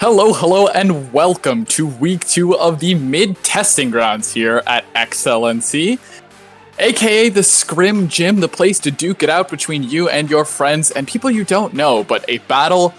Hello, and welcome to week 2 of the mid-testing grounds here at XLNC, aka the Scrim Gym, the place to duke it out between you and your friends and people you don't know, but a battle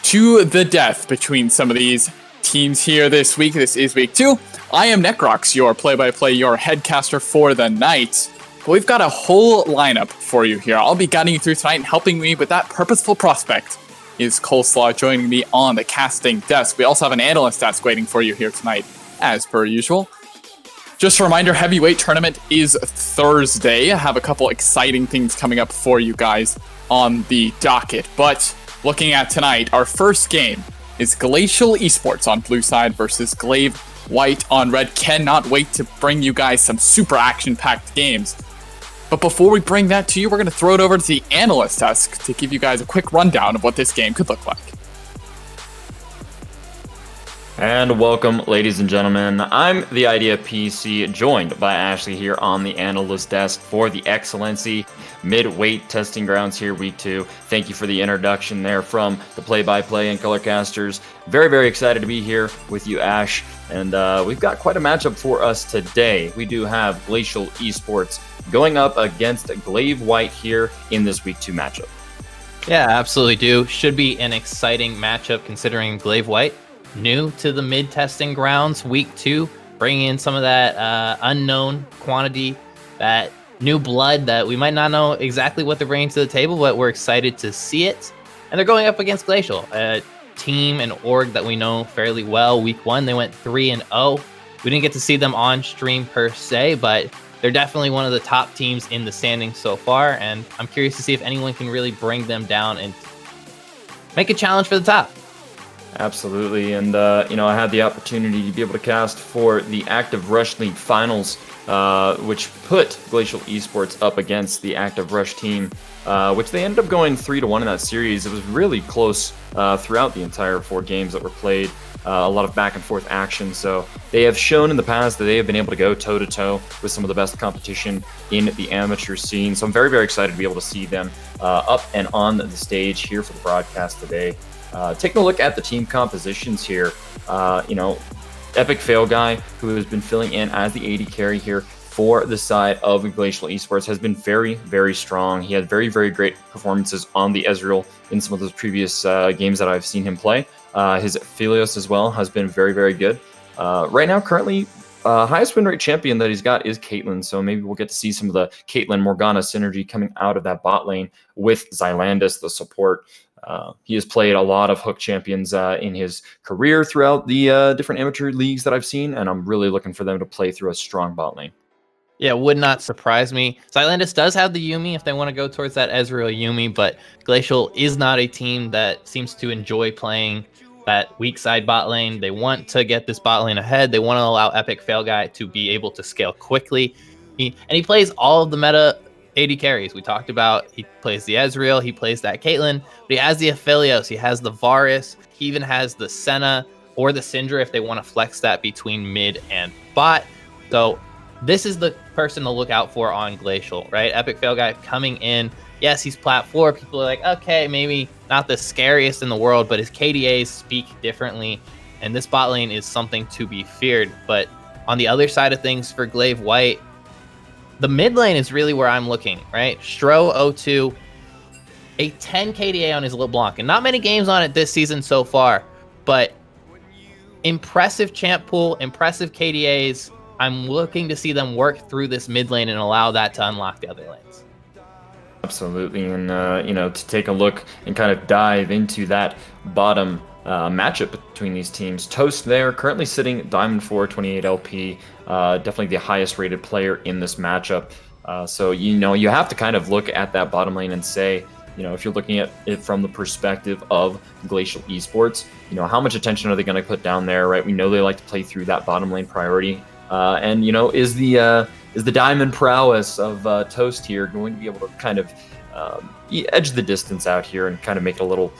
to the death between some of these teams here this week. This is week 2. I am Necrox, your play-by-play, your headcaster for the night. But we've got a whole lineup for you here. I'll be guiding you through tonight and helping me with that purposeful prospect is Coleslaw joining me on the casting desk. We also have an analyst desk waiting for you here tonight, as per usual. Just a reminder, heavyweight tournament is Thursday. I have a couple exciting things coming up for you guys on the docket. But looking at tonight, our first game is Glacial Esports on blue side versus Glaive White on red. Cannot wait to bring you guys some super action-packed games. But before we bring that to you, we're going to throw it over to the analyst desk to give you guys a quick rundown of what this game could look like. And welcome, ladies and gentlemen. I'm the Idea PC, joined by Ashley here on the analyst desk for the XLNC Midweight Testing Grounds here, week 2. Thank you for the introduction there from the play-by-play and colorcasters. Very, very excited to be here with you, Ash. And we've got quite a matchup for us today. We do have Glacial Esports going up against Glaive White here in this week 2 matchup. Yeah, absolutely do. Should be an exciting matchup considering Glaive White, new to the mid-testing grounds, week 2, bringing in some of that unknown quantity, that new blood that we might not know exactly what they're bringing to the table, but we're excited to see it. And they're going up against Glacial, a team and org that we know fairly well. Week 1, they went 3-0. We didn't get to see them on stream per se, but they're definitely one of the top teams in the standings so far, and I'm curious to see if anyone can really bring them down and make a challenge for the top. Absolutely, and I had the opportunity to be able to cast for the Active Rush League Finals, which put Glacial Esports up against the Active Rush team, which they ended up going 3-1 in that series. It was really close throughout the entire 4 games that were played. A lot of back and forth action. So they have shown in the past that they have been able to go toe to toe with some of the best competition in the amateur scene. So I'm very, very excited to be able to see them up and on the stage here for the broadcast today. Taking a look at the team compositions here, Epic Fail Guy, who has been filling in as the AD carry here for the side of Glacial Esports, has been very, very strong. He had very, very great performances on the Ezreal in some of those previous games that I've seen him play. His Philios as well has been very, very good. Right now, currently, highest win rate champion that he's got is Caitlyn, so maybe we'll get to see some of the Caitlyn-Morgana synergy coming out of that bot lane with Xylandis, the support. He has played a lot of hook champions in his career throughout the different amateur leagues that I've seen, and I'm really looking for them to play through a strong bot lane. Yeah, would not surprise me. Xylandis does have the Yuumi if they want to go towards that Ezreal Yuumi, but Glacial is not a team that seems to enjoy playing that weak side bot lane. They want to get this bot lane ahead. They want to allow Epic Fail Guy to be able to scale quickly. He plays all of the meta AD carries. We talked about he plays the Ezreal, he plays that Caitlyn, but he has the Aphelios, he has the Varus, he even has the Senna or the Syndra if they want to flex that between mid and bot. So this is the person to look out for on Glacial, right? Epic Fail Guy coming in. Yes, he's plat 4. People are like, okay, maybe not the scariest in the world, but his KDAs speak differently, and this bot lane is something to be feared. But on the other side of things for Glaive White, the mid lane is really where I'm looking, right? Stro 0-2, a 10 KDA on his LeBlanc, and not many games on it this season so far, but impressive champ pool, impressive KDAs. I'm looking to see them work through this mid lane and allow that to unlock the other lanes. Absolutely, and to take a look and kind of dive into that bottom matchup between these teams. Toast there, currently sitting Diamond 4, 28 LP, definitely the highest rated player in this matchup. So you have to kind of look at that bottom lane and say, if you're looking at it from the perspective of Glacial Esports, how much attention are they going to put down there, right? We know they like to play through that bottom lane priority. Is the diamond prowess of Toast here going to be able to kind of edge the distance out here and kind of make it a little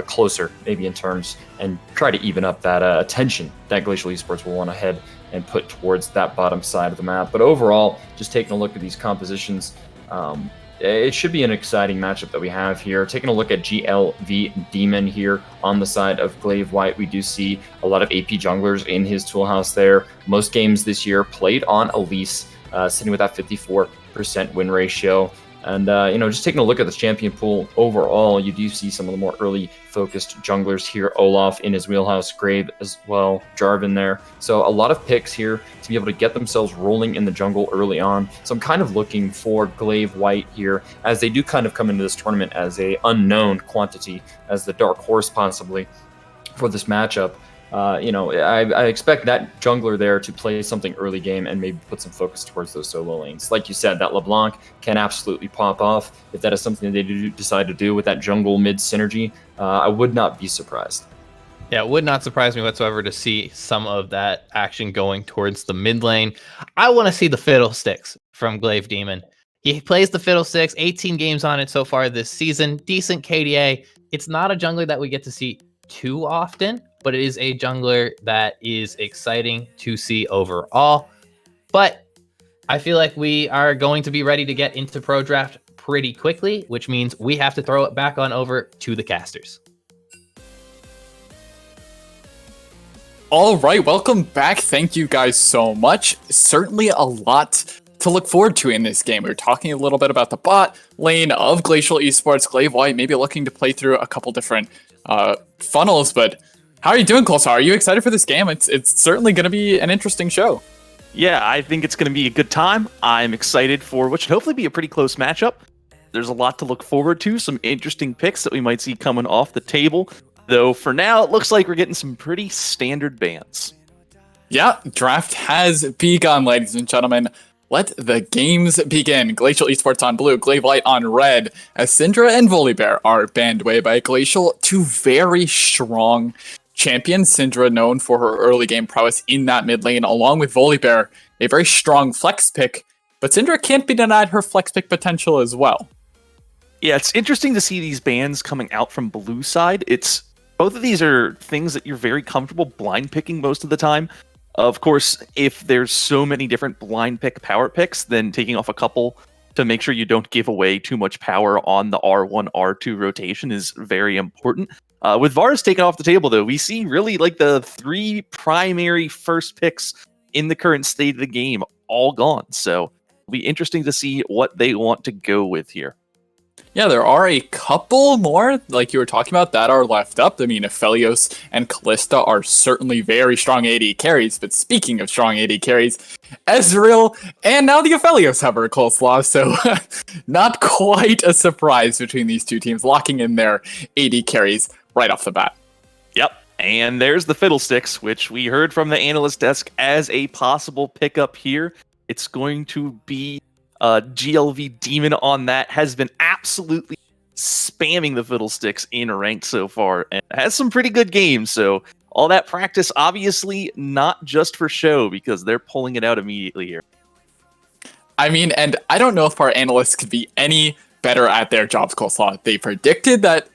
closer, maybe in terms, and try to even up that attention that Glacial Esports will want to head and put towards that bottom side of the map? But overall, just taking a look at these compositions, it should be an exciting matchup that we have here. Taking a look at GLV Demon here on the side of Glaive White, we do see a lot of AP junglers in his toolhouse there. Most games this year played on Elise, sitting with that 54% win ratio. And, just taking a look at the champion pool overall, you do see some of the more early focused junglers here. Olaf in his wheelhouse, Grave as well, Jarvan there. So a lot of picks here to be able to get themselves rolling in the jungle early on. So I'm kind of looking for Glaive White here, as they do kind of come into this tournament as a unknown quantity, as the dark horse possibly for this matchup. I expect that jungler there to play something early game and maybe put some focus towards those solo lanes. Like you said, that LeBlanc can absolutely pop off. If that is something that they do decide to do with that jungle mid synergy, I would not be surprised. Yeah, it would not surprise me whatsoever to see some of that action going towards the mid lane. I want to see the Fiddlesticks from Glaive Demon. He plays the Fiddlesticks, 18 games on it so far this season, decent KDA. It's not a jungler that we get to see too often, but it is a jungler that is exciting to see overall. But I feel like we are going to be ready to get into Pro Draft pretty quickly, which means we have to throw it back on over to the casters. All right, welcome back. Thank you guys so much. Certainly a lot to look forward to in this game. We were talking a little bit about the bot lane of Glacial Esports, Glaive White, maybe looking to play through a couple different funnels, but how are you doing, Close? Are you excited for this game? It's certainly going to be an interesting show. Yeah, I think it's going to be a good time. I'm excited for what should hopefully be a pretty close matchup. There's a lot to look forward to, some interesting picks that we might see coming off the table. Though for now, it looks like we're getting some pretty standard bans. Yeah, draft has begun, ladies and gentlemen. Let the games begin. Glacial Esports on blue, Glaive White on red, as Syndra and Volibear are banned away by Glacial, two very strong champions. Syndra known for her early game prowess in that mid lane, along with Volibear, a very strong flex pick, but Syndra can't be denied her flex pick potential as well. Yeah, it's interesting to see these bans coming out from blue side. Both of these are things that you're very comfortable blind picking most of the time. Of course, if there's so many different blind pick power picks, then taking off a couple to make sure you don't give away too much power on the R1, R2 rotation is very important. With Varus taken off the table, though, we see really like the three primary first picks in the current state of the game all gone. So it'll be interesting to see what they want to go with here. Yeah, there are a couple more, like you were talking about, that are left up. I mean, Aphelios and Callista are certainly very strong AD carries, but speaking of strong AD carries, Ezreal and now the Aphelios have her coleslaw, so not quite a surprise between these two teams locking in their AD carries right off the bat. Yep, and there's the Fiddlesticks, which we heard from the analyst desk as a possible pickup here. It's going to be GLV Demon on that, has been absolutely spamming the Fiddlesticks in ranked so far and has some pretty good games. So all that practice, obviously not just for show, because they're pulling it out immediately here. I mean, and I don't know if our analysts could be any better at their jobs, Coleslaw. They predicted that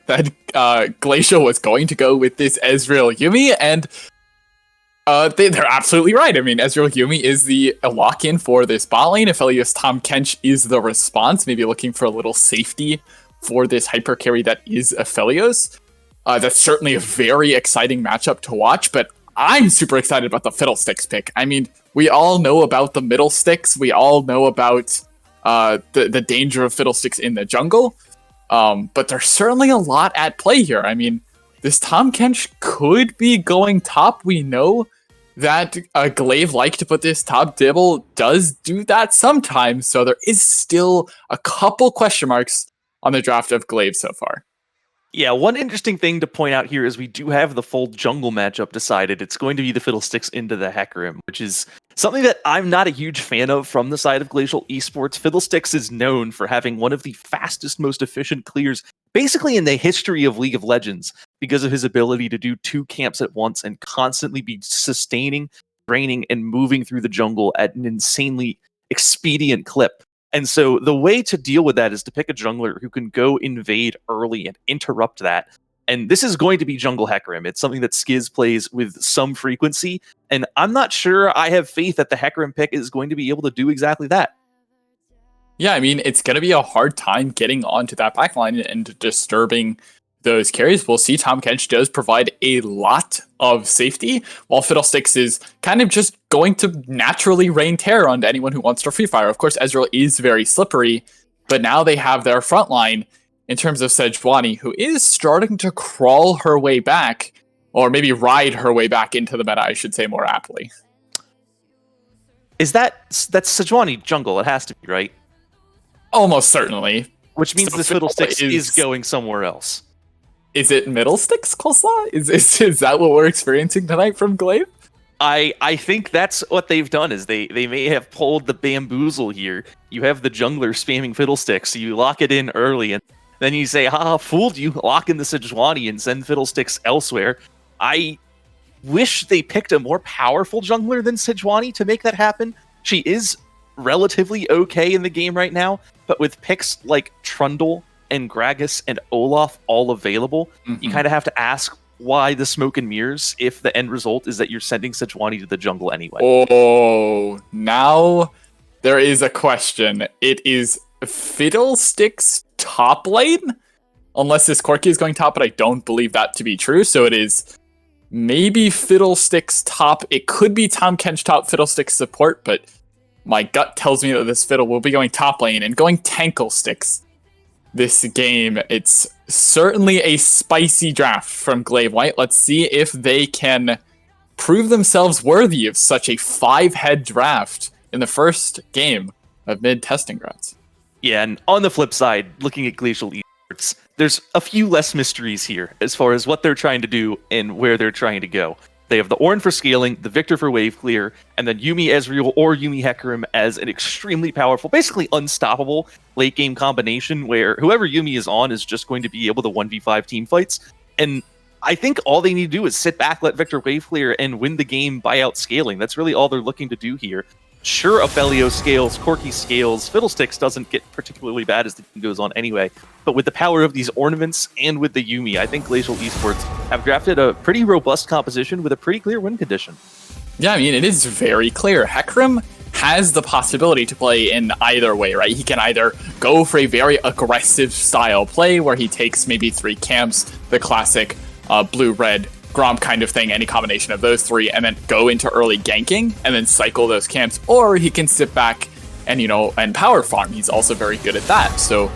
Glacial was going to go with this Ezreal Yuumi, and they're absolutely right. I mean, Ezreal Yuumi is the lock-in for this bot lane. Aphelios Tahm Kench is the response, maybe looking for a little safety for this hyper carry that is Aphelios. That's certainly a very exciting matchup to watch, but I'm super excited about the Fiddlesticks pick. I mean, we all know about the middle sticks. We all know about the danger of Fiddlesticks in the jungle, but there's certainly a lot at play here. I mean, this Tahm Kench could be going top. We know that Glaive like to put this top dibble does do that sometimes, so there is still a couple question marks on the draft of Glaive so far. Yeah, one interesting thing to point out here is we do have the full jungle matchup decided. It's going to be the Fiddlesticks into the Hecarim, which is something that I'm not a huge fan of from the side of Glacial Esports. Fiddlesticks is known for having one of the fastest, most efficient clears basically in the history of League of Legends, because of his ability to do two camps at once and constantly be sustaining, draining, and moving through the jungle at an insanely expedient clip. And so the way to deal with that is to pick a jungler who can go invade early and interrupt that. And this is going to be Jungle Hecarim. It's something that Skiz plays with some frequency, and I'm not sure I have faith that the Hecarim pick is going to be able to do exactly that. Yeah, I mean, it's going to be a hard time getting onto that backline and disturbing those carries. We'll see Tom Kench does provide a lot of safety, while Fiddlesticks is kind of just going to naturally rain terror onto anyone who wants to free fire. Of course, Ezreal is very slippery, but now they have their front line in terms of Sejuani, who is starting to crawl her way back, or maybe ride her way back into the meta, I should say more aptly. Is that's Sejuani jungle? It has to be, right? Almost certainly. Which means So this Fiddlesticks is going somewhere else. Is it Middlesticks, Coleslaw? Is that what we're experiencing tonight from Glaive? I think that's what they've done, is they may have pulled the bamboozle here. You have the jungler spamming Fiddlesticks, so you lock it in early, and then you say, haha, fooled you, lock in the Sejuani and send Fiddlesticks elsewhere. I wish they picked a more powerful jungler than Sejuani to make that happen. She is relatively okay in the game right now, but with picks like Trundle and Gragas and Olaf all available, you kind of have to ask why the smoke and mirrors if the end result is that you're sending Sejuani to the jungle anyway. Oh, now there is a question. It is Fiddlesticks top lane? Unless this Corki is going top, but I don't believe that to be true. So it is maybe Fiddlesticks top. It could be Tom Kench top, Fiddlesticks support, but my gut tells me that this Fiddle will be going top lane and going Tanklesticks this game. It's certainly a spicy draft from Glaive White. Let's see if they can prove themselves worthy of such a 5-head draft in the first game of mid testing grounds. Yeah, and on the flip side, looking at Glacial Esports, there's a few less mysteries here as far as what they're trying to do and where they're trying to go. They have the Ornn for scaling, the Victor for wave clear, and then Yuumi Ezreal or Yuumi Hecarim as an extremely powerful, basically unstoppable late game combination where whoever Yuumi is on is just going to be able to 1v5 team fights. And I think all they need to do is sit back, let Victor wave clear, and win the game by outscaling. That's really all they're looking to do here. Sure, Ophelio scales, Corki scales, Fiddlesticks doesn't get particularly bad as the game goes on anyway, but with the power of these ornaments and with the Yuumi, I think Glacial Esports have drafted a pretty robust composition with a pretty clear win condition. Yeah, I mean, it is very clear. Hecarim has the possibility to play in either way, right? He can either go for a very aggressive style play where he takes maybe 3 camps, the classic blue-red Grom kind of thing, any combination of those 3, and then go into early ganking and then cycle those camps, or he can sit back and, and power farm. He's also very good at that. So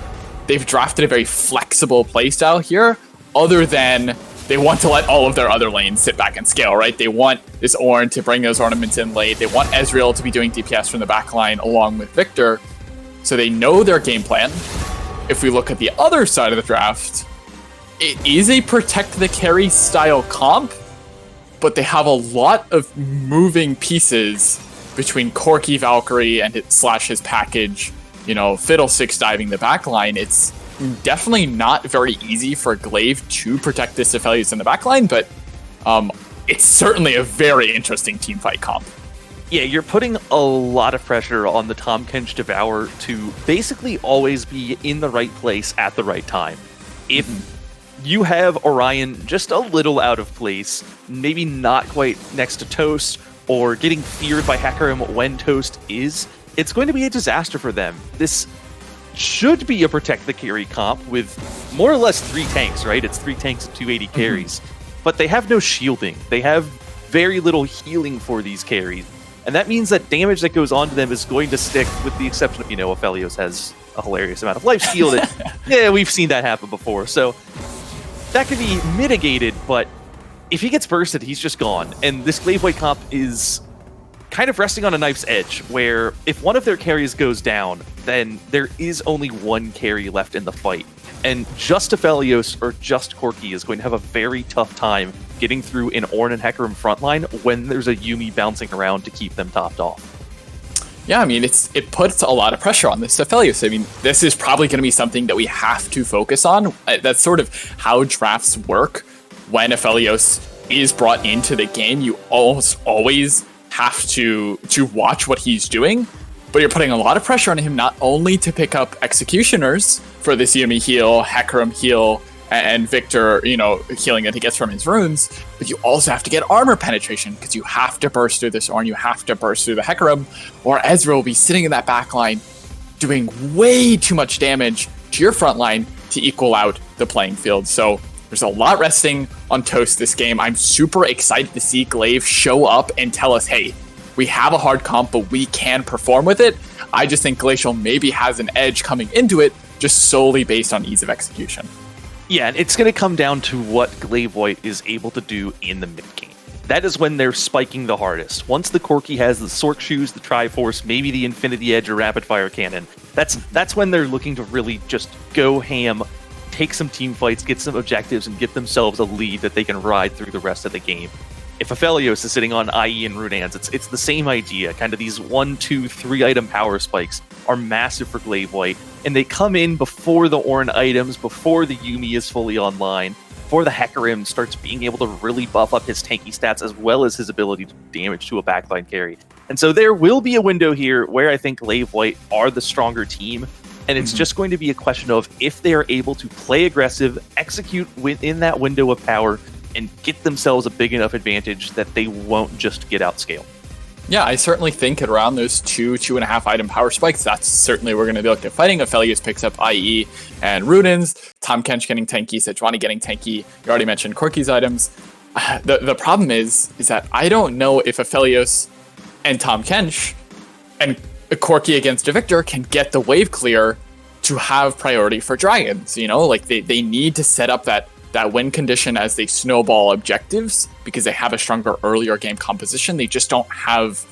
they've drafted a very flexible playstyle here, other than they want to let all of their other lanes sit back and scale, right? They want this Ornn to bring those ornaments in late. They want Ezreal to be doing DPS from the backline along with Victor. So they know their game plan. If we look at the other side of the draft, it is a protect the carry style comp, but they have a lot of moving pieces between Corki Valkyrie and his package, Fiddlesticks diving the backline. It's definitely not very easy for Glaive to protect this Aphelios in the backline, but it's certainly a very interesting team fight comp. Yeah, you're putting a lot of pressure on the Tom Kench Devourer to basically always be in the right place at the right time. If you have Orion just a little out of place, maybe not quite next to Toast, or getting feared by Hecarim when Toast is, it's going to be a disaster for them. This should be a protect the carry comp with more or less 3 tanks, right? It's 3 tanks and 280 carries. But they have no shielding. They have very little healing for these carries. And that means that damage that goes on to them is going to stick, with the exception of, Aphelios has a hilarious amount of life steal that, yeah, we've seen that happen before. So that could be mitigated, but if he gets bursted, he's just gone. And this Glaive White comp is kind of resting on a knife's edge, where if one of their carries goes down, then there is only one carry left in the fight. And just Aphelios or just Corki is going to have a very tough time getting through an Ornn and Hecarim frontline when there's a Yuumi bouncing around to keep them topped off. Yeah, I mean, it puts a lot of pressure on this Aphelios. I mean, this is probably going to be something that we have to focus on. That's sort of how drafts work. When Aphelios is brought into the game, you almost always have to watch what he's doing, but you're putting a lot of pressure on him not only to pick up executioners for this Yuumi heal, Hecarim heal, and Victor, healing that he gets from his runes, but you also have to get armor penetration, because you have to burst through this Ornn, you have to burst through the Hecarim, or Ezreal will be sitting in that backline doing way too much damage to your front line to equal out the playing field. So there's a lot resting on Toast this game. I'm super excited to see Glaive show up and tell us, hey, we have a hard comp, but we can perform with it. I just think Glacial maybe has an edge coming into it just solely based on ease of execution. Yeah, and it's going to come down to what Glaive White is able to do in the mid game. That is when they're spiking the hardest. Once the Corki has the Sork Shoes, the Triforce, maybe the Infinity Edge or Rapid Fire Cannon, that's when they're looking to really just go ham, take some team fights, get some objectives, and get themselves a lead that they can ride through the rest of the game. If Aphelios is sitting on IE and Runaan's, it's the same idea. Kind of these 1, 2, 3 item power spikes are massive for Glaive White, and they come in before the Ornn items, before the Yuumi is fully online, before the Hecarim starts being able to really buff up his tanky stats as well as his ability to do damage to a backline carry. And so there will be a window here where I think Glaive White are the stronger team, and it's just going to be a question of if they are able to play aggressive, execute within that window of power, and get themselves a big enough advantage that they won't just get outscaled. Yeah, I certainly think at around those 2.5 item power spikes, that's certainly we're going to be looking at fighting. Aphelios picks up IE and Runans, Tahm Kench getting tanky, Sejuani getting tanky. You already mentioned Corki's items. The problem is that I don't know if Aphelios and Tahm Kench and Corki against a Victor can get the wave clear to have priority for dragons. You know, like they need to set up that win condition as they snowball objectives because they have a stronger earlier game composition. They just don't have,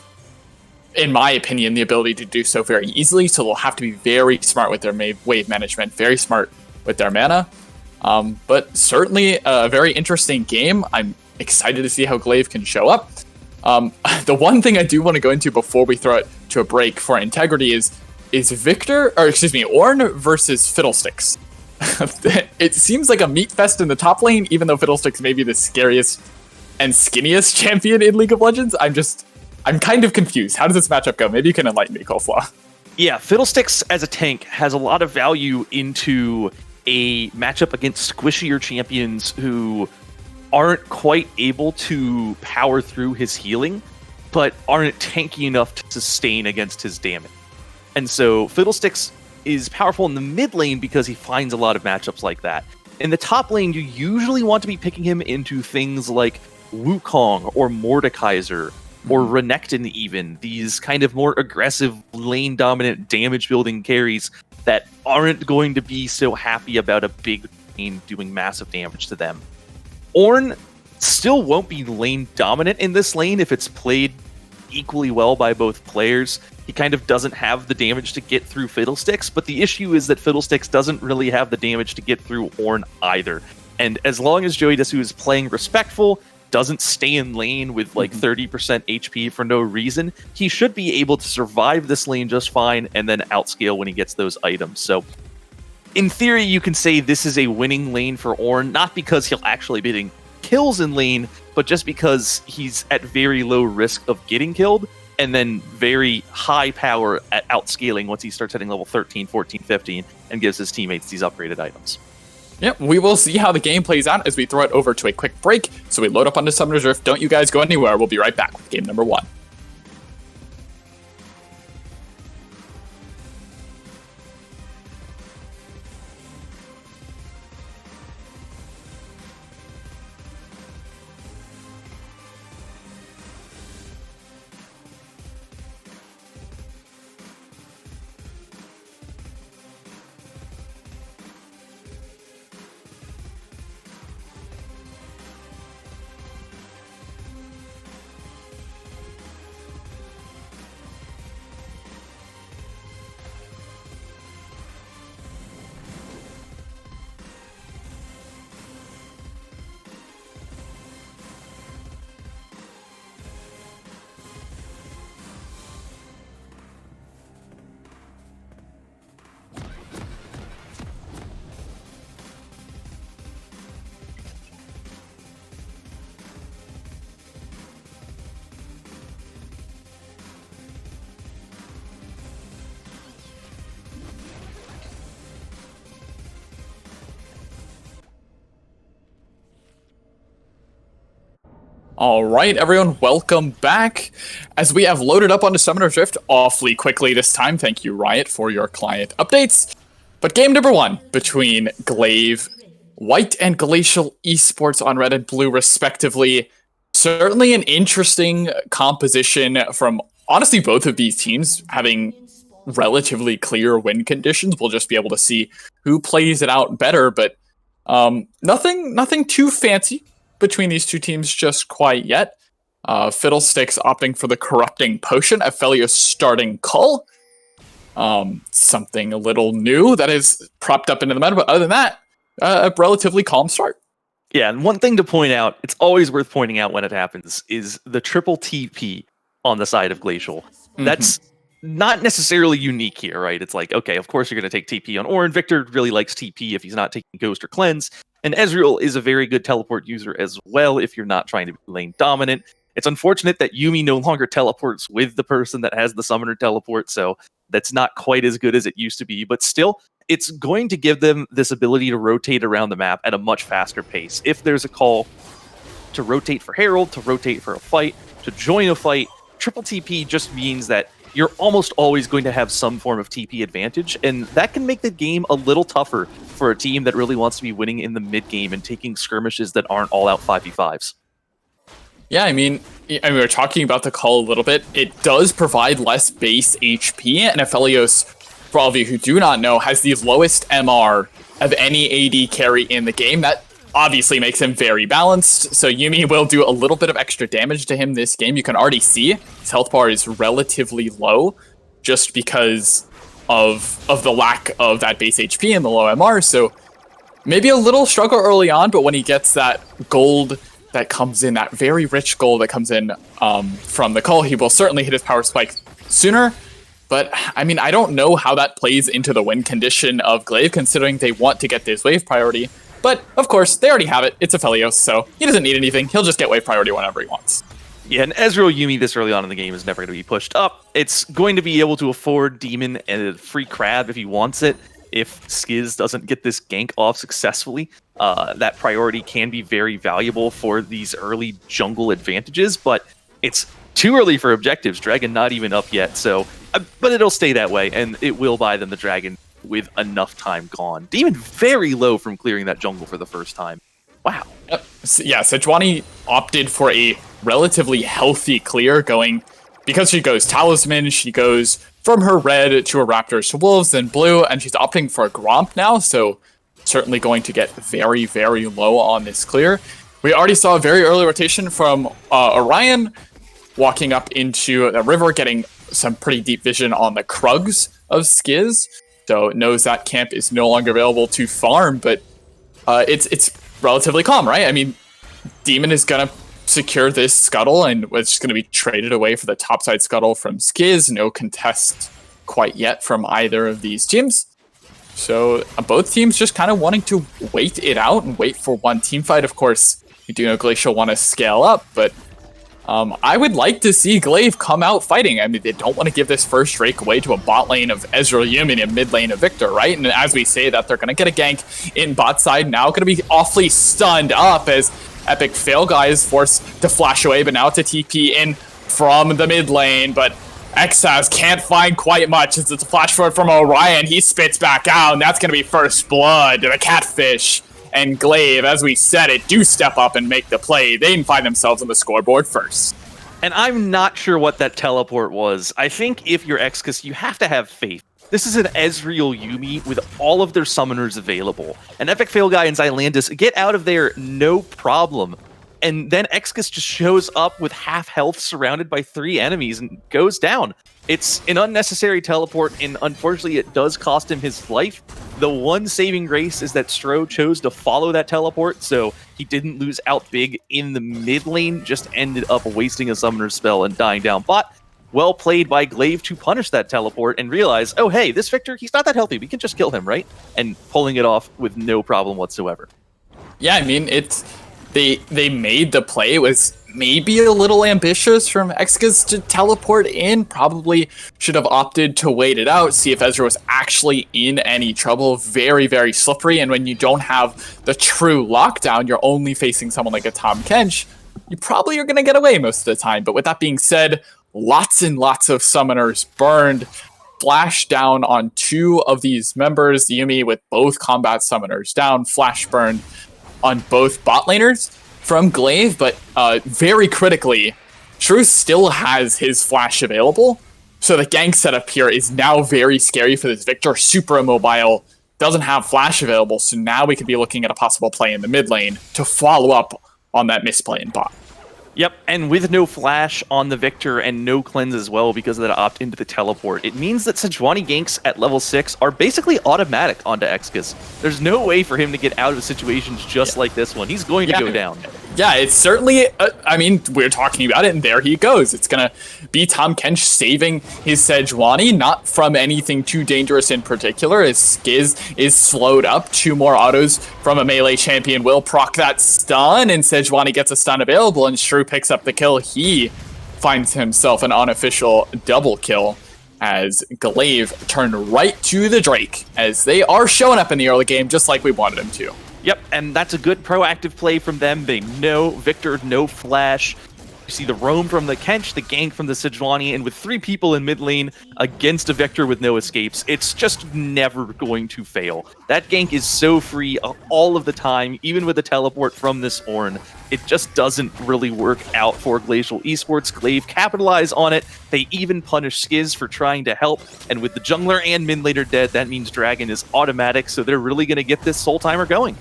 in my opinion, the ability to do so very easily. So they'll have to be very smart with their wave management, very smart with their mana. But certainly a very interesting game. I'm excited to see how Glaive can show up. The one thing I do want to go into before we throw it to a break for integrity is Ornn versus Fiddlesticks. It seems like a meat fest in the top lane, even though Fiddlesticks may be the scariest and skinniest champion in League of Legends. I'm kind of confused. How does this matchup go? Maybe you can enlighten me, Coleslaw. Yeah, Fiddlesticks as a tank has a lot of value into a matchup against squishier champions who aren't quite able to power through his healing, but aren't tanky enough to sustain against his damage. And so Fiddlesticks is powerful in the mid lane because he finds a lot of matchups like that. In the top lane, you usually want to be picking him into things like Wukong or Mordekaiser or Renekton even, these kind of more aggressive lane-dominant damage-building carries that aren't going to be so happy about a big lane doing massive damage to them. Ornn still won't be lane-dominant in this lane if it's played equally well by both players. He kind of doesn't have the damage to get through Fiddlesticks, but the issue is that Fiddlesticks doesn't really have the damage to get through Ornn either. And as long as Joey Desu is playing respectful, doesn't stay in lane with like 30% HP for no reason, he should be able to survive this lane just fine and then outscale when he gets those items. So in theory, you can say this is a winning lane for Ornn, not because he'll actually be getting kills in lane, but just because he's at very low risk of getting killed, and then very high power at outscaling once he starts hitting level 13, 14, 15, and gives his teammates these upgraded items. Yep, we will see how the game plays out as we throw it over to a quick break. So we load up onto Summoner's Rift. Don't you guys go anywhere. We'll be right back with game number 1. All right, everyone, welcome back. As we have loaded up onto Summoner's Rift awfully quickly this time, thank you, Riot, for your client updates. But game number 1 between Glaive, White, and Glacial Esports on red and blue, respectively. Certainly an interesting composition from, honestly, both of these teams having relatively clear win conditions. We'll just be able to see who plays it out better, but nothing too fancy between these two teams just quite yet. Fiddlesticks opting for the Corrupting Potion, Aphelios starting Cull. Something a little new that is propped up into the meta, but other than that, a relatively calm start. Yeah, and one thing to point out, it's always worth pointing out when it happens, is the triple TP on the side of Glacial. That's not necessarily unique here, right? It's like, okay, of course you're going to take TP on Orin. Victor really likes TP if he's not taking Ghost or Cleanse. And Ezreal is a very good teleport user as well if you're not trying to be lane dominant. It's unfortunate that Yuumi no longer teleports with the person that has the summoner teleport, so that's not quite as good as it used to be, but still, it's going to give them this ability to rotate around the map at a much faster pace. If there's a call to rotate for Herald, to rotate for a fight, to join a fight, triple TP just means that you're almost always going to have some form of TP advantage, and that can make the game a little tougher for a team that really wants to be winning in the mid game and taking skirmishes that aren't all out 5v5s. Yeah, I mean, we were talking about the call a little bit. It does provide less base HP, and Aphelios, for all of you who do not know, has the lowest MR of any AD carry in the game. That obviously makes him very balanced, so Yuumi will do a little bit of extra damage to him this game. You can already see his health bar is relatively low, just because of the lack of that base HP and the low MR, so maybe a little struggle early on, but when he gets that gold that comes in, that very rich gold that comes in from the call, he will certainly hit his power spike sooner. But, I mean, I don't know how that plays into the win condition of Glaive, considering they want to get this wave priority. But, of course, they already have it. It's Aphelios, so he doesn't need anything. He'll just get wave priority whenever he wants. Yeah, and Ezreal Yuumi this early on in the game is never going to be pushed up. It's going to be able to afford Demon and a free crab if he wants it. If Skiz doesn't get this gank off successfully, that priority can be very valuable for these early jungle advantages, but it's too early for objectives. Dragon not even up yet, so but it'll stay that way, and it will buy them the Dragon with enough time gone. Demon very low from clearing that jungle for the first time. Wow. Yep. Yeah, Sejuani opted for a relatively healthy clear, going because she goes Talisman, she goes from her red to her Raptors to Wolves, then blue, and she's opting for a Gromp now, so certainly going to get very, very low on this clear. We already saw a very early rotation from Orion, walking up into the river, getting some pretty deep vision on the Krugs of Skiz, so it knows that camp is no longer available to farm, but it's relatively calm, right? I mean, Demon is going to secure this scuttle, and it's going to be traded away for the topside scuttle from Skiz. No contest quite yet from either of these teams. So both teams just kind of wanting to wait it out and wait for one team fight. Of course, you do know Glacial want to scale up, but I would like to see Glaive come out fighting. I mean, they don't want to give this first Drake away to a bot lane of Ezreal Yuumi and a mid lane of Victor, right? And as we say that, they're going to get a gank in bot side now. Going to be awfully stunned up as Epic Fail Guy is forced to flash away, but now it's a TP in from the mid lane, but Exaz can't find quite much as it's a flash forward from Orion. He spits back out, and that's going to be first blood to the Catfish. And Glaive, as we said it, do step up and make the play. They can find themselves on the scoreboard first. And I'm not sure what that teleport was. I think if you're Excus, you have to have faith. This is an Ezreal Yuumi with all of their summoners available. And Epic Fail Guy and Xylandis get out of there no problem. And then Excus just shows up with half health surrounded by 3 enemies and goes down. It's an unnecessary teleport, and unfortunately it does cost him his life. The one saving grace is that Stro chose to follow that teleport, so he didn't lose out big in the mid lane, just ended up wasting a summoner spell and dying down bot. Well played by Glaive to punish that teleport and realize, oh hey, this Victor, he's not that healthy, we can just kill him, right? And pulling it off with no problem whatsoever. Yeah, I mean, they made the play. It was maybe a little ambitious from Excus to teleport in. Probably should have opted to wait it out, see if Ezra was actually in any trouble. Very, very slippery, and when you don't have the true lockdown, you're only facing someone like a Tom Kench. you probably are going to get away most of the time. But with that being said, lots and lots of summoners burned. Flash down on 2 of these members. Yuumi with both combat summoners down. Flash burned on both bot laners from Glaive, but very critically, Truth still has his flash available. So the gank setup here is now very scary for this Victor. Super immobile, doesn't have flash available, so now we could be looking at a possible play in the mid lane to follow up on that misplay in bot. Yep, and with no flash on the Victor and no cleanse as well because of that opt into the teleport, it means that Sejuani ganks at level 6 are basically automatic onto Exkis. There's no way for him to get out of situations just like this one. He's going to go down. Yeah, it's certainly, I mean, we're talking about it, and there he goes. It's going to be Tahm Kench saving his Sejuani, not from anything too dangerous in particular, as Skiz is slowed up. 2 more autos from a melee champion will proc that stun, and Sejuani gets a stun available, and Shrew picks up the kill. He finds himself an unofficial double kill, as Glaive turned right to the Drake, as they are showing up in the early game, just like we wanted them to. Yep, and that's a good proactive play from them. They know Victor, no flash. You see the roam from the Kench, the gank from the Sejuani, and with 3 people in mid lane against a Victor with no escapes, it's just never going to fail. That gank is so free all of the time, even with the teleport from this Ornn. It just doesn't really work out for Glacial Esports. Glaive capitalize on it. They even punish Skiz for trying to help. And with the jungler and mid laner dead, that means Dragon is automatic, so they're really going to get this Soul Timer going.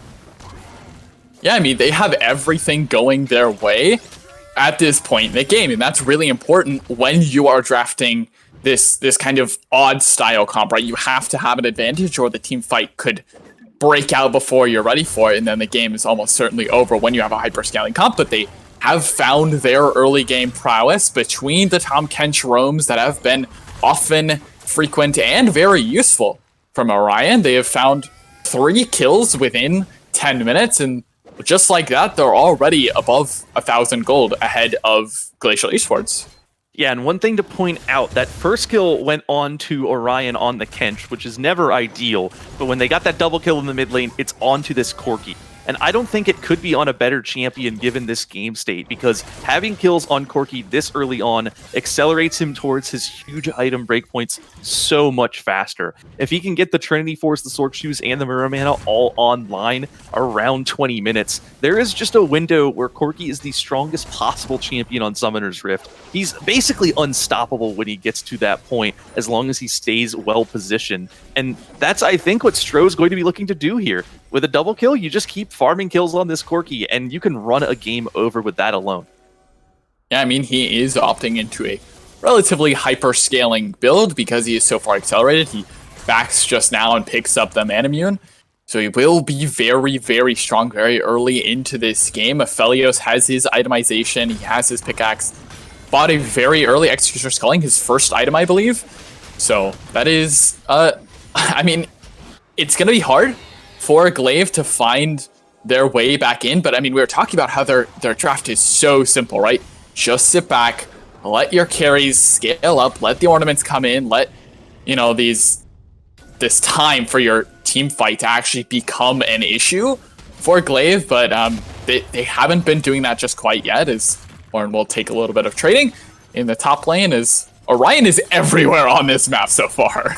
Yeah, I mean, they have everything going their way at this point in the game, and that's really important when you are drafting this kind of odd style comp, right? You have to have an advantage or the team fight could break out before you're ready for it, and then the game is almost certainly over when you have a hyperscaling comp. But they have found their early game prowess between the Tahm Kench roams that have been often frequent and very useful from Orion. They have found 3 kills within 10 minutes, and just like that, they're already above 1,000 gold ahead of Glacial Esports. Yeah, and one thing to point out, that first kill went on to Orion on the Kench, which is never ideal, but when they got that double kill in the mid lane, it's onto this Corki. And I don't think it could be on a better champion given this game state, because having kills on Corki this early on accelerates him towards his huge item breakpoints so much faster. If he can get the Trinity Force, the Sword Shoes, and the Mirror Mana all online around 20 minutes, there is just a window where Corki is the strongest possible champion on Summoner's Rift. He's basically unstoppable when he gets to that point, as long as he stays well positioned. And that's, I think, what Stroh's going to be looking to do here. With a double kill, you just keep farming kills on this Corki, and you can run a game over with that alone. Yeah, I mean, he is opting into a relatively hyper-scaling build because he is so far accelerated. He backs just now and picks up the Manamune. So he will be very, very strong very early into this game. Aphelios has his itemization. He has his pickaxe. Bought a very early Executioner Sculling, his first item, I believe. So that is, I mean, it's going to be hard for Glaive to find their way back in, but I mean, we were talking about how their draft is so simple, right? Just sit back, let your carries scale up, let the ornaments come in, let, you know, this time for your team fight to actually become an issue for Glaive, but they haven't been doing that just quite yet, as Ornn will take a little bit of trading in the top lane, as Orion is everywhere on this map so far.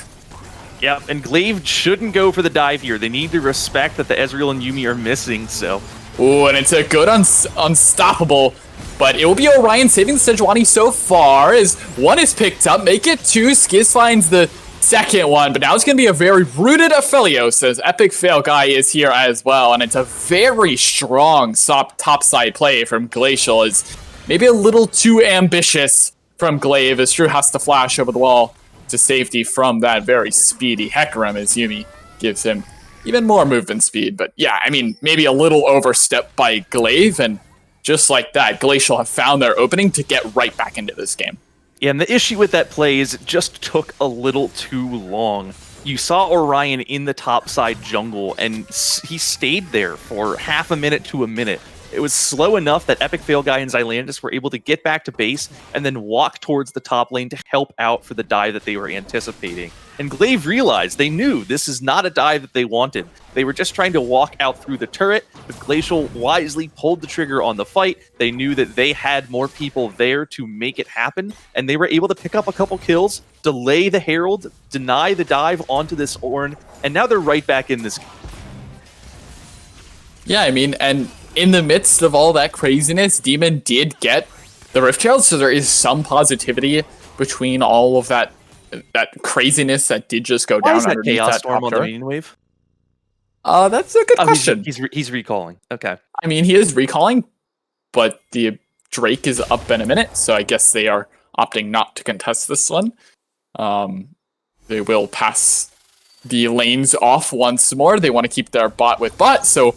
Yeah, and Glaive shouldn't go for the dive here. They need to respect that the Ezreal and Yuumi are missing, so... Ooh, and it's a good unstoppable, but it will be Orion saving the Sejuani so far, as 1 is picked up, make it 2, Skiz finds the second one, but now it's going to be a very rooted Aphelios, as Epic Fail Guy is here as well, and it's a very strong topside play from Glacial, as maybe a little too ambitious from Glaive, as Drew has to flash over the wall to safety from that very speedy Hecarim, as Yuumi gives him even more movement speed. But yeah, I mean, maybe a little overstep by Glaive, and just like that, Glacial have found their opening to get right back into this game. Yeah, and the issue with that play is it just took a little too long. You saw Orion in the topside jungle, and he stayed there for half a minute to a minute. It was slow enough that Epic Fail Guy and Xylandis were able to get back to base and then walk towards the top lane to help out for the dive that they were anticipating. And Glaive realized, they knew this is not a dive that they wanted. They were just trying to walk out through the turret, but Glacial wisely pulled the trigger on the fight. They knew that they had more people there to make it happen, and they were able to pick up a couple kills, delay the Herald, deny the dive onto this Ornn, and now they're right back in this. Yeah, I mean, and in the midst of all that craziness, Demon did get the Rift Herald, so there is some positivity between all of that craziness that did just go down. Why is that underneath Chaos that Storm top on the turret. main wave? That's a good question. He's recalling. Okay. I mean, he is recalling, but the Drake is up in a minute, so I guess they are opting not to contest this one. They will pass the lanes off once more. They want to keep their bot with bot, so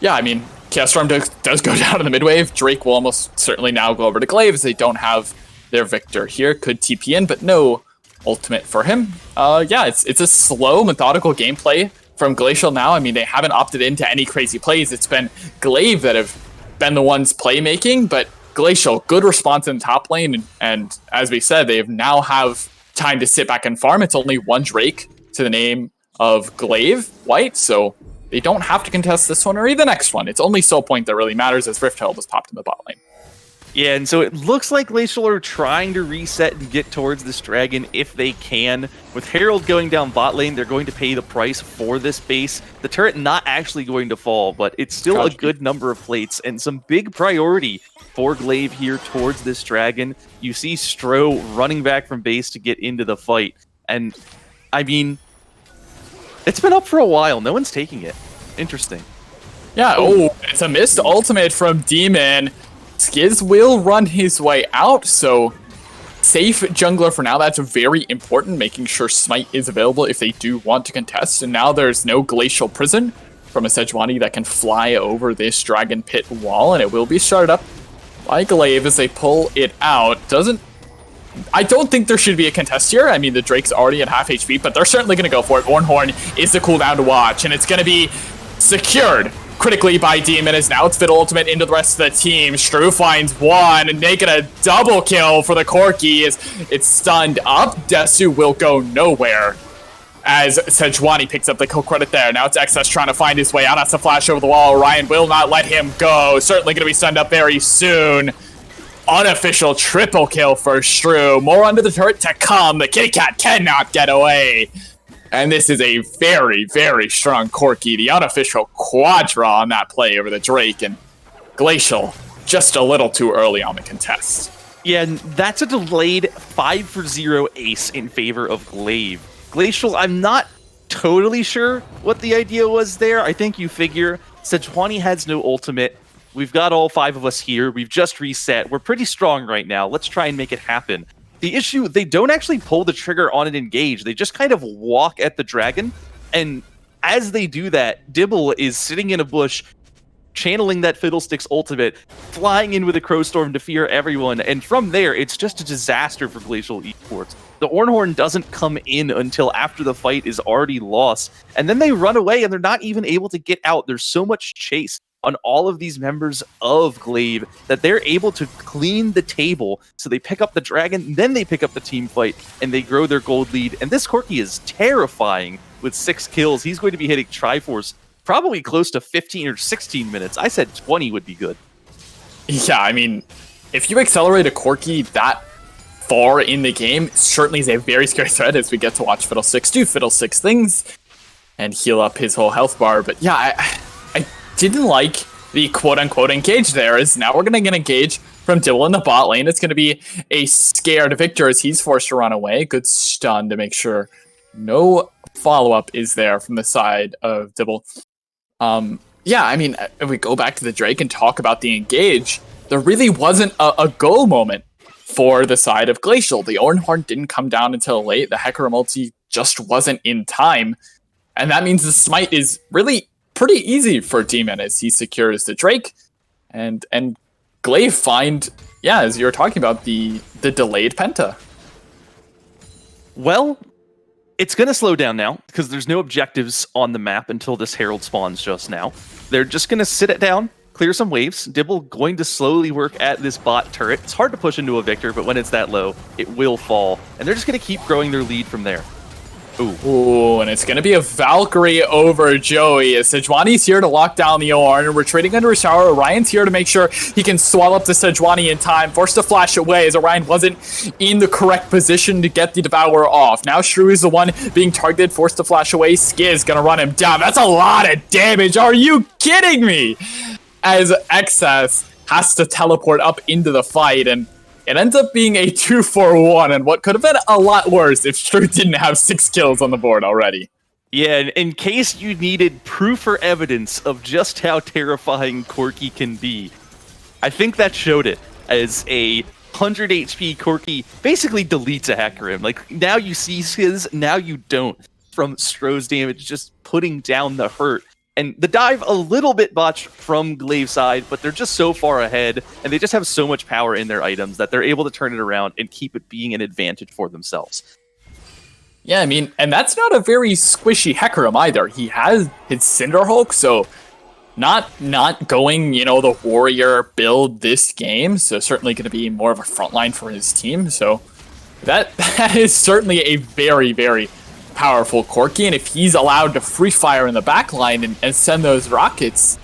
yeah, I mean, Chaos Storm does go down in the mid wave. Drake will almost certainly now go over to Glaive as they don't have their Victor here. Could TP in, but no ultimate for him. Yeah, it's a slow, methodical gameplay from Glacial now. I mean, they haven't opted into any crazy plays. It's been Glaive that have been the ones playmaking, but Glacial, good response in the top lane, and as we said, they now have time to sit back and farm. It's only one Drake to the name of Glaive White, so they don't have to contest this one or even the next one. It's only Soul Point that really matters as Rift Herald is popped in the bot lane. Yeah, and so it looks like Glacial are trying to reset and get towards this dragon if they can. With Herald going down bot lane, they're going to pay the price for this base. The turret not actually going to fall, but it's still a good number of plates and some big priority for Glaive here towards this dragon. You see Stro running back from base to get into the fight. And, I mean, it's been up for a while. No one's taking it. Interesting. Yeah, it's a missed ultimate from Demon. Skiz will run his way out, so safe jungler for now. That's very important, making sure Smite is available if they do want to contest. And now there's no Glacial Prison from a Sejuani that can fly over this Dragon Pit wall, and it will be started up by Glaive as they pull it out. I don't think there should be a contest here. I mean, the Drake's already at half HP, but they're certainly going to go for it. Ornhorn is the cooldown to watch, and it's going to be secured critically by Demon, as now it's Fiddle ultimate into the rest of the team. Stru finds one, and making a double kill for the Corki as it's stunned up. Desu will go nowhere as Sejuani picks up the kill credit there. Now it's XS trying to find his way out. That's a flash over the wall. Ryan will not let him go. Certainly going to be stunned up very soon. Unofficial triple kill for Stru. More under the turret to come. The Kitty Cat cannot get away. And this is a very, very strong Corki. The unofficial quadra on that play over the Drake, and Glacial just a little too early on the contest. Yeah, and that's a delayed 5-for-0 ace in favor of Glaive. Glacial, I'm not totally sure what the idea was there. I think you figure Sejuani has no ultimate. We've got all 5 of us here. We've just reset. We're pretty strong right now. Let's try and make it happen. The issue, they don't actually pull the trigger on an engage. They just kind of walk at the dragon. And as they do that, Dibble is sitting in a bush, channeling that Fiddlesticks ultimate, flying in with a Crow Storm to fear everyone. And from there, it's just a disaster for Glacial Esports. The Ornhorn doesn't come in until after the fight is already lost. And then they run away and they're not even able to get out. There's so much chase on all of these members of Glaive that they're able to clean the table. So they pick up the dragon, then they pick up the team fight, and they grow their gold lead. And this Corki is terrifying with 6 kills. He's going to be hitting Triforce probably close to 15 or 16 minutes. I said 20 would be good. Yeah, I mean, if you accelerate a Corki that far in the game, it certainly is a very scary threat as we get to watch Fiddlesticks do Fiddlesticks things and heal up his whole health bar. But yeah, I didn't like the quote-unquote engage there, as now we're going to get engage from Dibble in the bot lane. It's going to be a scared Victor as he's forced to run away. Good stun to make sure no follow-up is there from the side of Dibble. Yeah, I mean, if we go back to the Drake and talk about the engage, there really wasn't a go moment for the side of Glacial. The Ornhorn didn't come down until late. The Hecarim multi just wasn't in time. And that means the smite is really pretty easy for Demon as he secures the Drake. And Glaive find, yeah, as you were talking about, the delayed Penta. Well, it's going to slow down now because there's no objectives on the map until this Herald spawns just now. They're just going to sit it down, clear some waves. Dibble going to slowly work at this bot turret. It's hard to push into a Victor, but when it's that low, it will fall. And they're just going to keep growing their lead from there. Ooh, and it's going to be a Valkyrie over Joey. As Sejuani's here to lock down the Ornn, and we're trading under a shower. Orion's here to make sure he can swallow up the Sejuani in time. Forced to flash away as Orion wasn't in the correct position to get the Devourer off. Now Shrew is the one being targeted, forced to flash away. Skiz going to run him down. That's a lot of damage. Are you kidding me? As Excess has to teleport up into the fight, and it ends up being a 2-4-1, and what could have been a lot worse if Shrew didn't have 6 kills on the board already. Yeah, in case you needed proof or evidence of just how terrifying Corki can be, I think that showed it, as a 100 HP Corki basically deletes a Hecarim. Like, now you see his, now you don't, from Stroh's damage just putting down the hurt. And the dive a little bit botched from Glaive's side, but they're just so far ahead, and they just have so much power in their items that they're able to turn it around and keep it being an advantage for themselves. Yeah, I mean, and that's not a very squishy Hecarim either. He has his Cinderhulk, so not going, you know, the warrior build this game, so certainly going to be more of a frontline for his team. So that is certainly a very, very powerful Corki, and if he's allowed to free fire in the backline and send those rockets,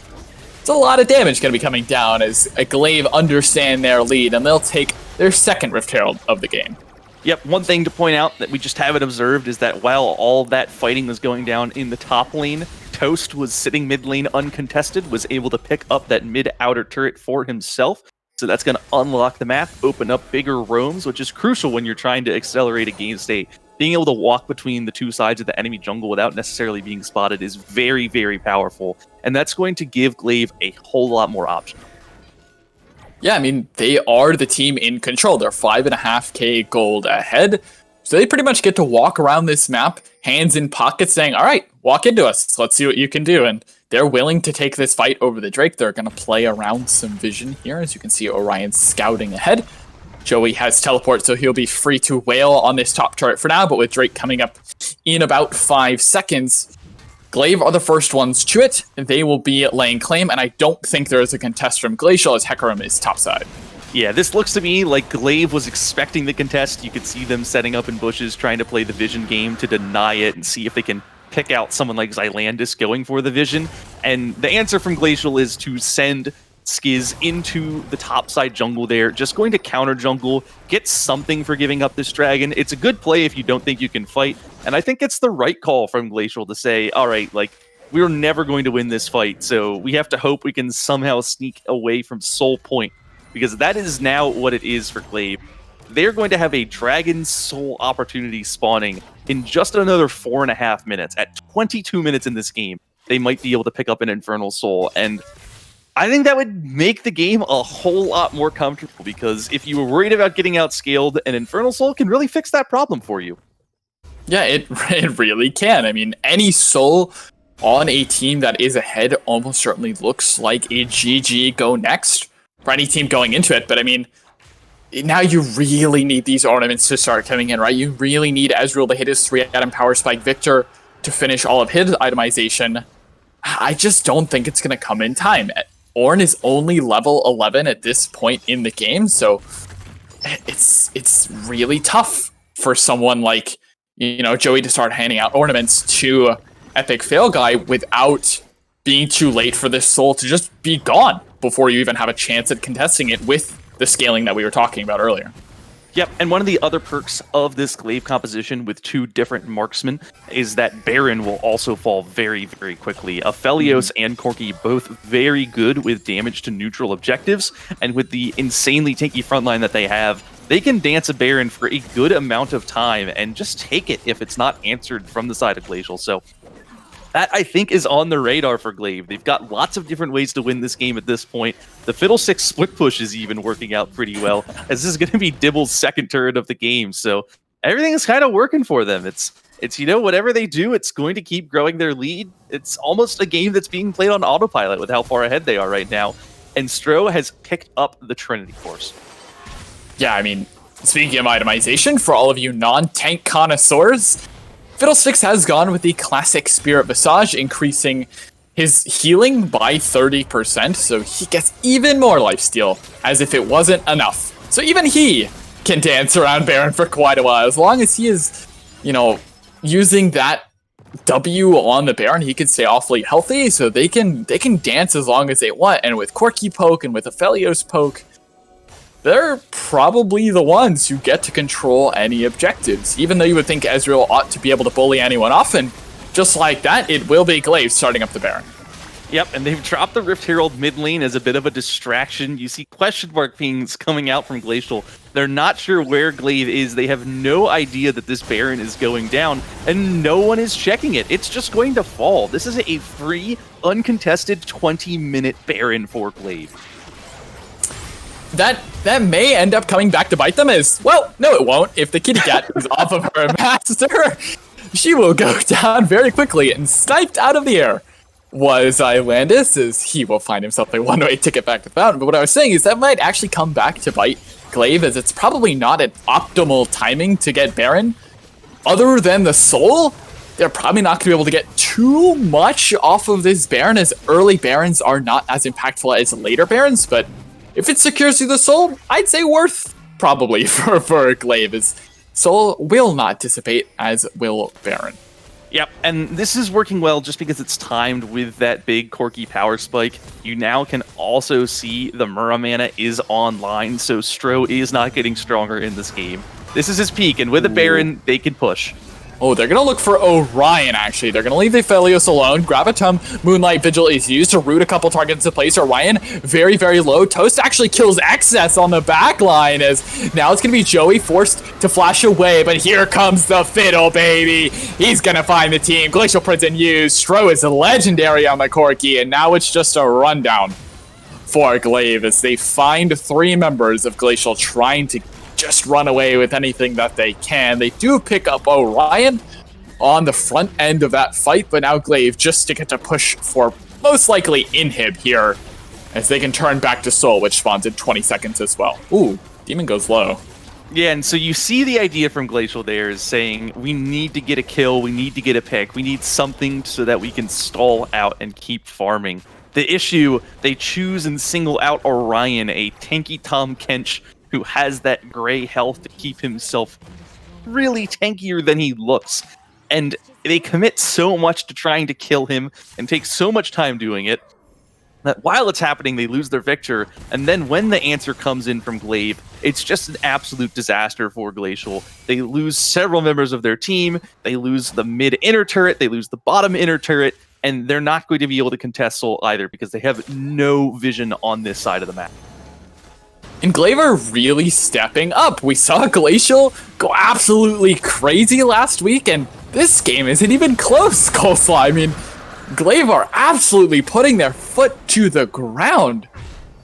it's a lot of damage going to be coming down as Glaive understand their lead, and they'll take their second Rift Herald of the game. Yep, one thing to point out that we just haven't observed is that while all that fighting was going down in the top lane, Toast was sitting mid lane uncontested, was able to pick up that mid-outer turret for himself. So that's going to unlock the map, open up bigger roams, which is crucial when you're trying to accelerate a game state. Being able to walk between the two sides of the enemy jungle without necessarily being spotted is very, very powerful. And that's going to give Glaive a whole lot more options. Yeah, I mean, they are the team in control. They're 5.5k gold ahead. So they pretty much get to walk around this map, hands in pockets, saying, all right, walk into us. Let's see what you can do. And they're willing to take this fight over the Drake. They're going to play around some vision here. As you can see, Orion scouting ahead. Joey has teleport, so he'll be free to wail on this top turret for now, but with Drake coming up in about 5 seconds, Glaive are the first ones to it. They will be laying claim, and I don't think there is a contest from Glacial as Hecarim is topside. Yeah, this looks to me like Glaive was expecting the contest. You could see them setting up in bushes, trying to play the vision game to deny it and see if they can pick out someone like Xylandis going for the vision. And the answer from Glacial is to send Skiz into the topside jungle there, just going to counter jungle, get something for giving up this dragon. It's a good play if you don't think you can fight, and I think it's the right call from Glacial to say, all right, like, we're never going to win this fight, so we have to hope we can somehow sneak away from Soul Point, because that is now what it is for Glaive. They're going to have a Dragon Soul opportunity spawning in just another 4.5 minutes. At 22 minutes in this game, they might be able to pick up an Infernal Soul, and I think that would make the game a whole lot more comfortable, because if you were worried about getting outscaled, an Infernal Soul can really fix that problem for you. Yeah, it really can. I mean, any soul on a team that is ahead almost certainly looks like a GG go next for any team going into it. But I mean, now you really need these ornaments to start coming in, right? You really need Ezreal to hit his 3-item power spike, Victor to finish all of his itemization. I just don't think it's going to come in time. Ornn is only level 11 at this point in the game, so it's really tough for someone like, you know, Joey to start handing out ornaments to Epic Fail Guy without being too late for this soul to just be gone before you even have a chance at contesting it with the scaling that we were talking about earlier. Yep, and one of the other perks of this Glaive composition with 2 different marksmen is that Baron will also fall very, very quickly. Aphelios and Corki both very good with damage to neutral objectives, and with the insanely tanky frontline that they have, they can dance a Baron for a good amount of time and just take it if it's not answered from the side of Glacial. So that, I think, is on the radar for Glaive. They've got lots of different ways to win this game at this point. The Fiddlesticks split push is even working out pretty well, as this is going to be Dibble's second turret of the game. So everything is kind of working for them. It's you know, whatever they do, it's going to keep growing their lead. It's almost a game that's being played on autopilot with how far ahead they are right now. And Stroh has picked up the Trinity Force. Yeah, I mean, speaking of itemization, for all of you non-tank connoisseurs, Fiddlesticks has gone with the classic Spirit Visage, increasing his healing by 30%, so he gets even more lifesteal, as if it wasn't enough. So even he can dance around Baron for quite a while. As long as he is, using that W on the Baron, he can stay awfully healthy, so they can dance as long as they want. And with Corki poke and with Aphelios poke, they're probably the ones who get to control any objectives. Even though you would think Ezreal ought to be able to bully anyone off, and just like that, it will be Glaive starting up the Baron. Yep, and they've dropped the Rift Herald mid lane as a bit of a distraction. You see question mark pings coming out from Glacial. They're not sure where Glaive is. They have no idea that this Baron is going down, and no one is checking it. It's just going to fall. This is a free, uncontested 20-minute Baron for Glaive. That may end up coming back to bite them as, well, no it won't. If the kitty cat is off of her master, she will go down very quickly and sniped out of the air. Was Islandis, as he will find himself a one-way ticket back to the fountain. But what I was saying is that might actually come back to bite Glaive, as it's probably not an optimal timing to get Baron. Other than the soul, they're probably not going to be able to get too much off of this Baron, as early Barons are not as impactful as later Barons. But if it secures you the soul, I'd say worth probably for Glaive, as soul will not dissipate, as will Baron. Yep, and this is working well just because it's timed with that big Corki power spike. You now can also see the Mura mana is online, so Stro is not getting stronger in this game. This is his peak, and with a Baron, they can push. Oh, they're going to look for Orion, actually. They're going to leave the Aphelios alone. Gravitum, Moonlight Vigil is used to root a couple targets into place. Orion, very, very low. Toast actually kills Excess on the back line, as now it's going to be Joey forced to flash away. But here comes the Fiddle, baby. He's going to find the team. Glacial Prison used. Stro is legendary on the Corki, and now it's just a rundown for Glaive as they find 3 members of Glacial trying to just run away with anything that they can. They do pick up Orion on the front end of that fight, but now Glaive just to get to push for most likely inhib here, as they can turn back to Soul, which spawns in 20 seconds as well. Ooh, Demon goes low. Yeah, and so you see the idea from Glacial there is saying, we need to get a kill, we need to get a pick, we need something so that we can stall out and keep farming. The issue, they choose and single out Orion, a tanky Tom Kench, who has that gray health to keep himself really tankier than he looks. And they commit so much to trying to kill him and take so much time doing it that while it's happening, they lose their Victor. And then when the answer comes in from Glaive, it's just an absolute disaster for Glacial. They lose several members of their team. They lose the mid inner turret. They lose the bottom inner turret. And they're not going to be able to contest Soul either because they have no vision on this side of the map. And Glaive are really stepping up. We saw Glacial go absolutely crazy last week, and this game isn't even close, Coleslaw. I mean, Glaive are absolutely putting their foot to the ground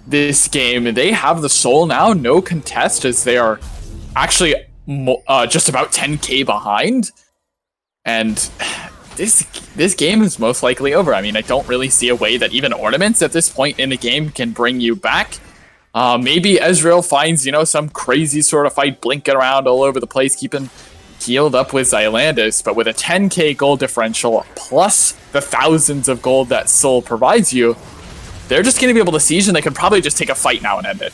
this game, and they have the soul now, no contest, as they are actually just about 10k behind. And this game is most likely over. I mean, I don't really see a way that even ornaments at this point in the game can bring you back. Maybe Ezreal finds, some crazy sort of fight blinking around all over the place, keeping healed up with Xylandis, but with a 10k gold differential, plus the thousands of gold that Soul provides you, they're just going to be able to siege, and they could probably just take a fight now and end it.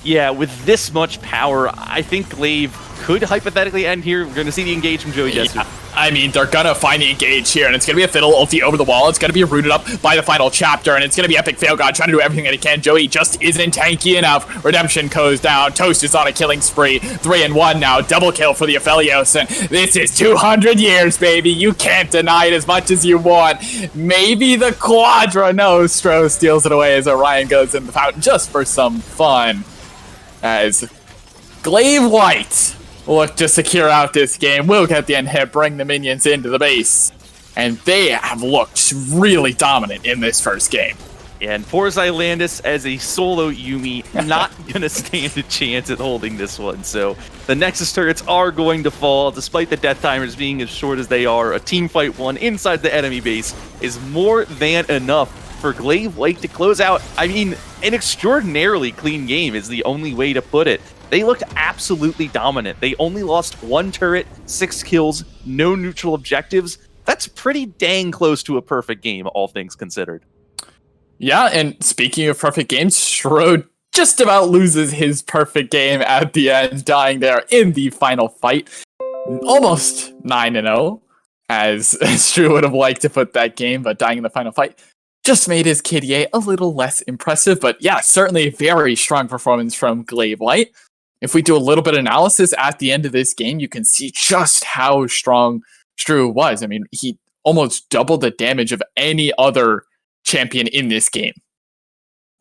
Yeah, with this much power, I think Glaive could hypothetically end here. We're going to see the engage from Joey Jetsu. Yeah, I mean, they're going to find the engage here, and it's going to be a Fiddle ulti over the wall. It's going to be rooted up by the final chapter, and it's going to be Epic Fail God trying to do everything that he can. Joey just isn't tanky enough. Redemption goes down. Toast is on a killing spree. 3-1 now. Double kill for the Aphelios, and this is 200 years, baby. You can't deny it as much as you want. Maybe the Quadra. No, Stro steals it away as Orion goes in the fountain just for some fun. As Glaive White look to secure out this game, will get the end hit, bring the minions into the base, and they have looked really dominant in this first game. Yeah, and poor Xylandis as a solo Yuumi, not going to stand a chance at holding this one. So the Nexus turrets are going to fall, despite the death timers being as short as they are. A team fight one inside the enemy base is more than enough for Glaive White to close out. I mean, an extraordinarily clean game is the only way to put it. They looked absolutely dominant. They only lost 1 turret, 6 kills, no neutral objectives. That's pretty dang close to a perfect game, all things considered. Yeah, and speaking of perfect games, Strode just about loses his perfect game at the end, dying there in the final fight. Almost 9-0, as Strode would have liked to put that game, but dying in the final fight just made his KDA a little less impressive. But yeah, certainly a very strong performance from Glaive White. If we do a little bit of analysis at the end of this game, you can see just how strong Strode was. I mean, he almost doubled the damage of any other champion in this game.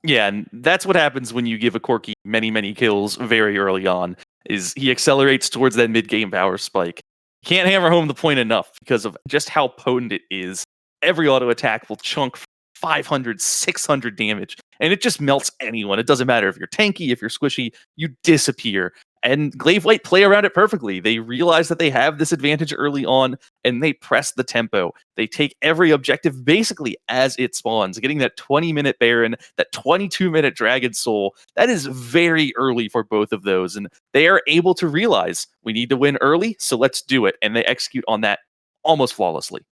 Yeah, and that's what happens when you give a Corki many kills very early on, is he accelerates towards that mid-game power spike. Can't hammer home the point enough because of just how potent it is. Every auto attack will chunk 500, 600 damage, and it just melts anyone. It doesn't matter if you're tanky, if you're squishy, you disappear. And Glaive White play around it perfectly. They realize that they have this advantage early on, and they press the tempo. They take every objective basically as it spawns. Getting that 20-minute Baron, that 22-minute Dragon Soul, that is very early for both of those. And they are able to realize, we need to win early, so let's do it. And they execute on that almost flawlessly.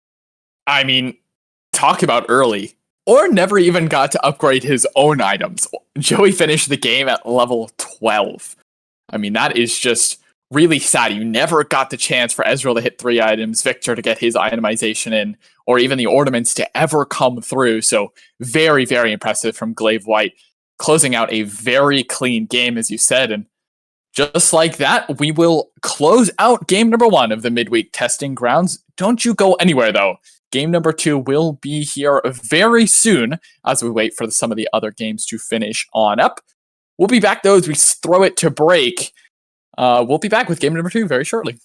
I mean, talk about early. Or never even got to upgrade his own items. Joey finished the game at level 12. I mean, that is just really sad. You never got the chance for Ezreal to hit 3 items, Victor to get his itemization in, or even the ornaments to ever come through. So very, very impressive from Glaive White, closing out a very clean game, as you said. And just like that, we will close out game number 1 of the midweek testing grounds. Don't you go anywhere, though. Game number 2 will be here very soon as we wait for some of the other games to finish on up. We'll be back, though, as we throw it to break. We'll be back with game number 2 very shortly.